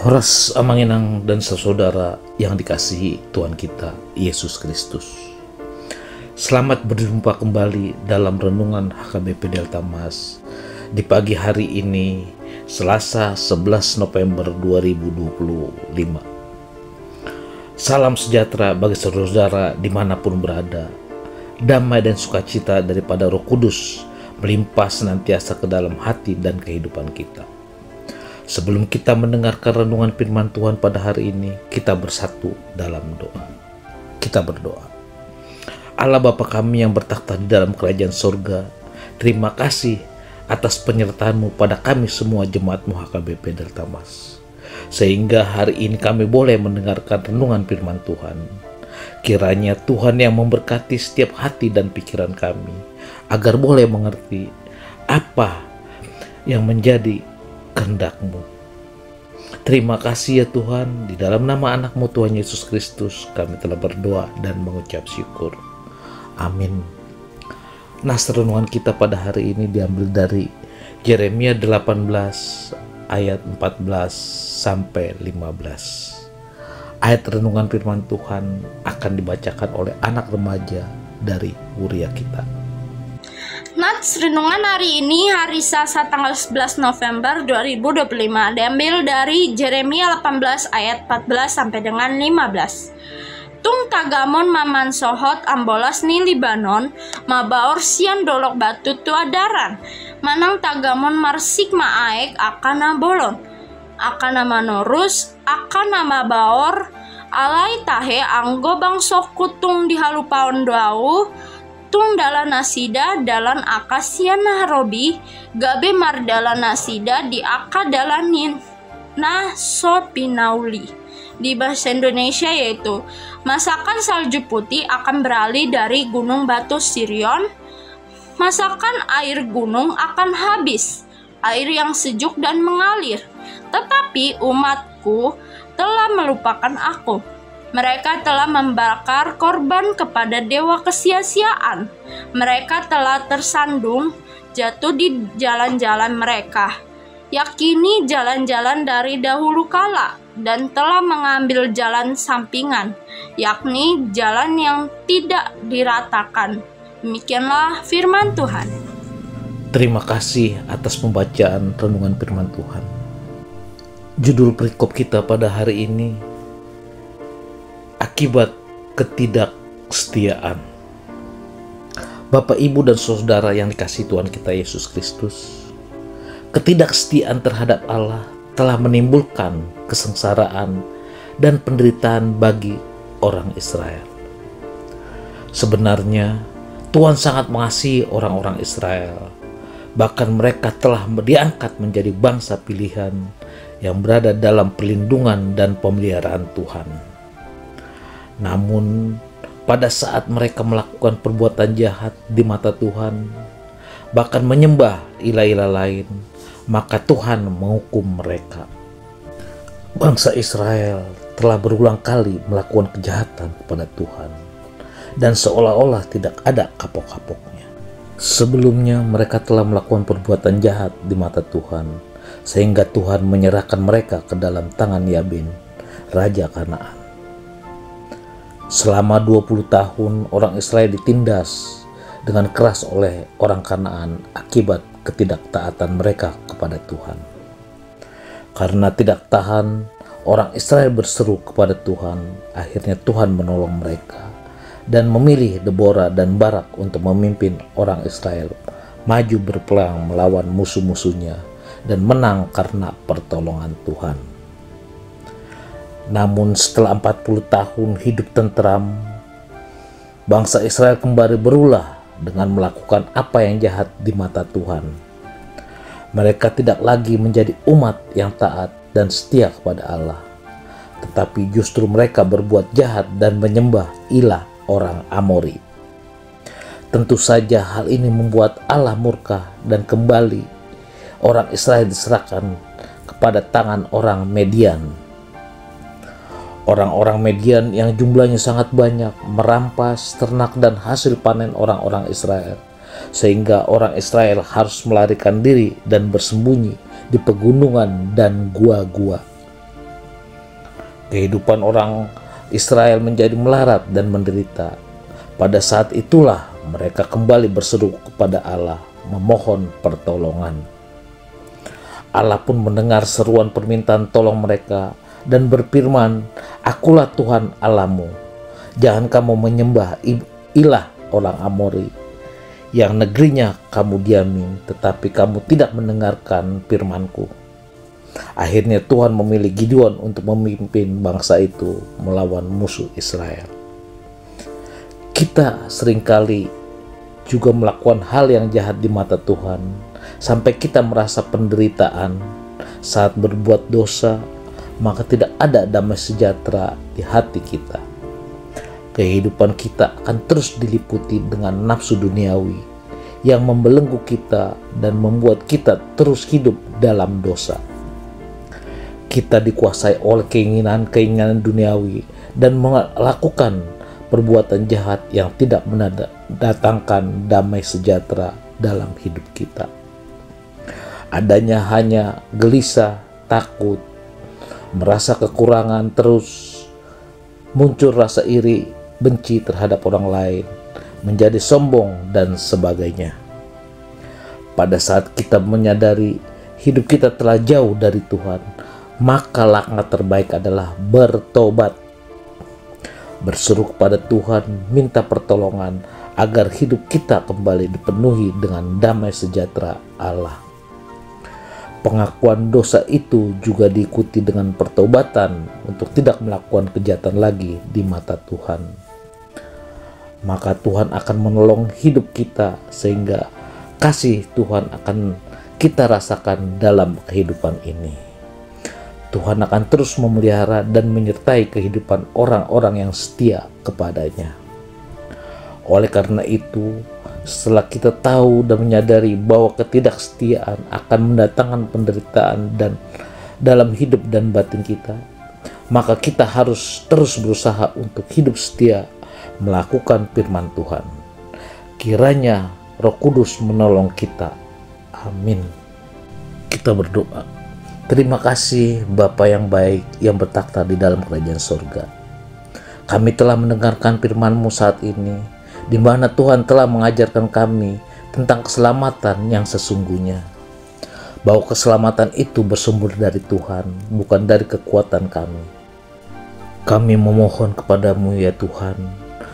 Horas Amanginang dan saudara yang dikasihi Tuhan kita Yesus Kristus. Selamat berjumpa kembali dalam renungan HKBP Delta Mas di pagi hari ini, Selasa 11 November 2025. Salam sejahtera bagi saudara dimanapun berada. Damai dan sukacita daripada Roh Kudus melimpah senantiasa ke dalam hati dan kehidupan kita. Sebelum kita mendengarkan renungan firman Tuhan pada hari ini, kita bersatu dalam doa. Kita berdoa. Allah Bapa kami yang bertakhta di dalam kerajaan surga, terima kasih atas penyertaan-Mu pada kami semua jemaat-Mu HKBP Delta Mas. Sehingga hari ini kami boleh mendengarkan renungan firman Tuhan. Kiranya Tuhan yang memberkati setiap hati dan pikiran kami, agar boleh mengerti apa yang menjadi kehendak-Mu. Terima kasih ya Tuhan, di dalam nama anak-Mu Tuhan Yesus Kristus kami telah berdoa dan mengucap syukur. Amin. Nas renungan kita pada hari ini diambil dari Yeremia 18 ayat 14 sampai 15. Ayat renungan firman Tuhan akan dibacakan oleh anak remaja dari Uria kita. Nats renungan hari ini hari Selasa tanggal 11 November 2025 diambil dari Yeremia 18 ayat 14 sampai dengan 15. Tung tagamon maman sohot ambolas ni Libanon mabaor sian dolok batu tuadaran manang tagamon marsik maaek akana bolon akana manorus akana mabaor alai tahe anggo bang sokutung dihalupaon doau tung dalan nasida dalan akasia nahrobi gabe mar dalan nasida di aka dalanin nah sopinauli. Di bahasa Indonesia yaitu masakan salju putih akan beralih dari gunung batu Sirion, masakan air gunung akan habis, air yang sejuk dan mengalir, tetapi umatku telah melupakan aku. Mereka telah membakar korban kepada dewa kesia-siaan. Mereka telah tersandung jatuh di jalan-jalan mereka, yakini jalan-jalan dari dahulu kala, dan telah mengambil jalan sampingan, yakni jalan yang tidak diratakan. Demikianlah firman Tuhan. Terima kasih atas pembacaan renungan firman Tuhan. Judul perikop kita pada hari ini, akibat ketidaksetiaan. Bapak, Ibu, dan saudara yang dikasihi Tuhan kita Yesus Kristus, ketidaksetiaan terhadap Allah telah menimbulkan kesengsaraan dan penderitaan bagi orang Israel. Sebenarnya Tuhan sangat mengasihi orang-orang Israel. Bahkan mereka telah diangkat menjadi bangsa pilihan yang berada dalam perlindungan dan pemeliharaan Tuhan. Namun pada saat mereka melakukan perbuatan jahat di mata Tuhan, bahkan menyembah ilah-ilah lain, maka Tuhan menghukum mereka. Bangsa Israel telah berulang kali melakukan kejahatan kepada Tuhan dan seolah-olah tidak ada kapok-kapoknya. Sebelumnya mereka telah melakukan perbuatan jahat di mata Tuhan, sehingga Tuhan menyerahkan mereka ke dalam tangan Yabin, Raja Kanaan. Selama 20 tahun orang Israel ditindas dengan keras oleh orang Kanaan akibat ketidaktaatan mereka kepada Tuhan. Karena tidak tahan, orang Israel berseru kepada Tuhan. Akhirnya Tuhan menolong mereka dan memilih Deborah dan Barak untuk memimpin orang Israel maju berperang melawan musuh-musuhnya dan menang karena pertolongan Tuhan. Namun setelah 40 tahun hidup tentram, bangsa Israel kembali berulah dengan melakukan apa yang jahat di mata Tuhan. Mereka tidak lagi menjadi umat yang taat dan setia kepada Allah, tetapi justru mereka berbuat jahat dan menyembah ilah orang Amori. Tentu saja hal ini membuat Allah murka dan kembali orang Israel diserahkan kepada tangan orang Median. Orang-orang Median yang jumlahnya sangat banyak merampas ternak dan hasil panen orang-orang Israel, sehingga orang Israel harus melarikan diri dan bersembunyi di pegunungan dan gua-gua. Kehidupan orang Israel menjadi melarat dan menderita. Pada saat itulah mereka kembali berseru kepada Allah, memohon pertolongan. Allah pun mendengar seruan permintaan tolong mereka dan berfirman, "Akulah Tuhan Allahmu. Jangan kamu menyembah ilah orang Amori yang negerinya kamu diami, tetapi kamu tidak mendengarkan firman-Ku." Akhirnya Tuhan memilih Gideon untuk memimpin bangsa itu melawan musuh Israel. Kita seringkali juga melakukan hal yang jahat di mata Tuhan, sampai kita merasa penderitaan saat berbuat dosa, maka tidak ada damai sejahtera di hati kita. Kehidupan kita akan terus diliputi dengan nafsu duniawi yang membelenggu kita dan membuat kita terus hidup dalam dosa. Kita dikuasai oleh keinginan-keinginan duniawi dan melakukan perbuatan jahat yang tidak mendatangkan damai sejahtera dalam hidup kita. Adanya hanya gelisah, takut, merasa kekurangan, terus muncul rasa iri, benci terhadap orang lain, menjadi sombong dan sebagainya. Pada saat kita menyadari hidup kita telah jauh dari Tuhan, maka langkah terbaik adalah bertobat, berseru kepada Tuhan, minta pertolongan agar hidup kita kembali dipenuhi dengan damai sejahtera Allah. Pengakuan dosa itu juga diikuti dengan pertobatan untuk tidak melakukan kejahatan lagi di mata Tuhan. Maka Tuhan akan menolong hidup kita sehingga kasih Tuhan akan kita rasakan dalam kehidupan ini. Tuhan akan terus memelihara dan menyertai kehidupan orang-orang yang setia kepadanya. Oleh karena itu, setelah kita tahu dan menyadari bahwa ketidaksetiaan akan mendatangkan penderitaan dan dalam hidup dan batin kita, maka kita harus terus berusaha untuk hidup setia melakukan firman Tuhan. Kiranya Roh Kudus menolong kita. Amin. Kita berdoa. Terima kasih Bapa yang baik yang bertakhta di dalam kerajaan surga. Kami telah mendengarkan firman-Mu saat ini, di mana Tuhan telah mengajarkan kami tentang keselamatan yang sesungguhnya. Bahwa keselamatan itu bersumber dari Tuhan, bukan dari kekuatan kami. Kami memohon kepadamu ya Tuhan,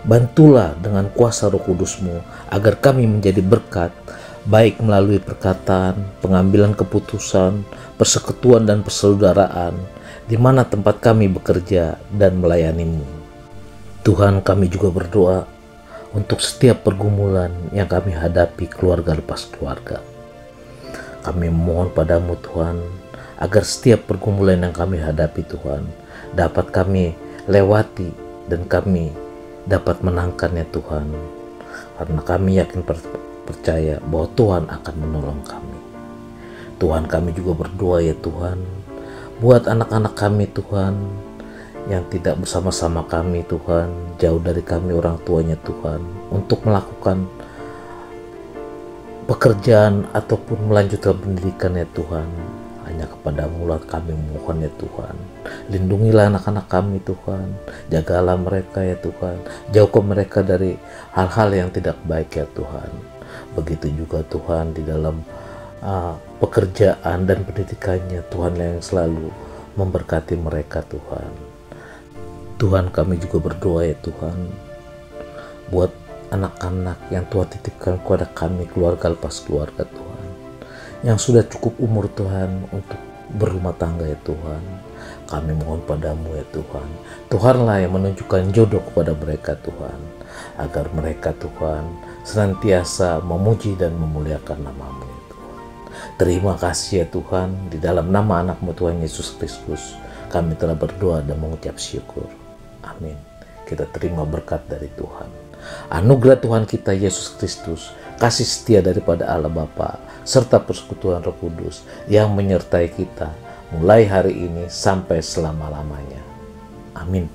bantulah dengan kuasa Roh Kudus-Mu agar kami menjadi berkat, baik melalui perkataan, pengambilan keputusan, persekutuan dan persaudaraan, di mana tempat kami bekerja dan melayani-Mu. Tuhan, kami juga berdoa untuk setiap pergumulan yang kami hadapi keluarga lepas keluarga. Kami memohon padamu Tuhan, agar setiap pergumulan yang kami hadapi Tuhan, dapat kami lewati dan kami dapat menangkannya Tuhan, karena kami yakin percaya bahwa Tuhan akan menolong kami. Tuhan, kami juga berdoa ya Tuhan, buat anak-anak kami Tuhan, yang tidak bersama-sama kami Tuhan, jauh dari kami orang tuanya Tuhan, untuk melakukan pekerjaan ataupun melanjutkan pendidikan ya Tuhan. Hanya kepadamu lah kami mohon ya Tuhan. Lindungilah anak-anak kami Tuhan, jagalah mereka ya Tuhan, jauhkan mereka dari hal-hal yang tidak baik ya Tuhan. Begitu juga Tuhan di dalam pekerjaan dan pendidikannya Tuhan, yang selalu memberkati mereka Tuhan. Tuhan, kami juga berdoa ya Tuhan, buat anak-anak yang Tuhan titipkan kepada kami, keluarga lepas keluarga Tuhan, yang sudah cukup umur Tuhan untuk berumah tangga ya Tuhan. Kami mohon padamu ya Tuhan, Tuhanlah yang menunjukkan jodoh kepada mereka Tuhan, agar mereka Tuhan senantiasa memuji dan memuliakan nama-Mu ya Tuhan. Terima kasih ya Tuhan, di dalam nama anak-Mu Tuhan Yesus Kristus kami telah berdoa dan mengucap syukur. Amin. Kita terima berkat dari Tuhan. Anugerah Tuhan kita Yesus Kristus, kasih setia daripada Allah Bapa, serta persekutuan Roh Kudus yang menyertai kita mulai hari ini sampai selama-lamanya. Amin.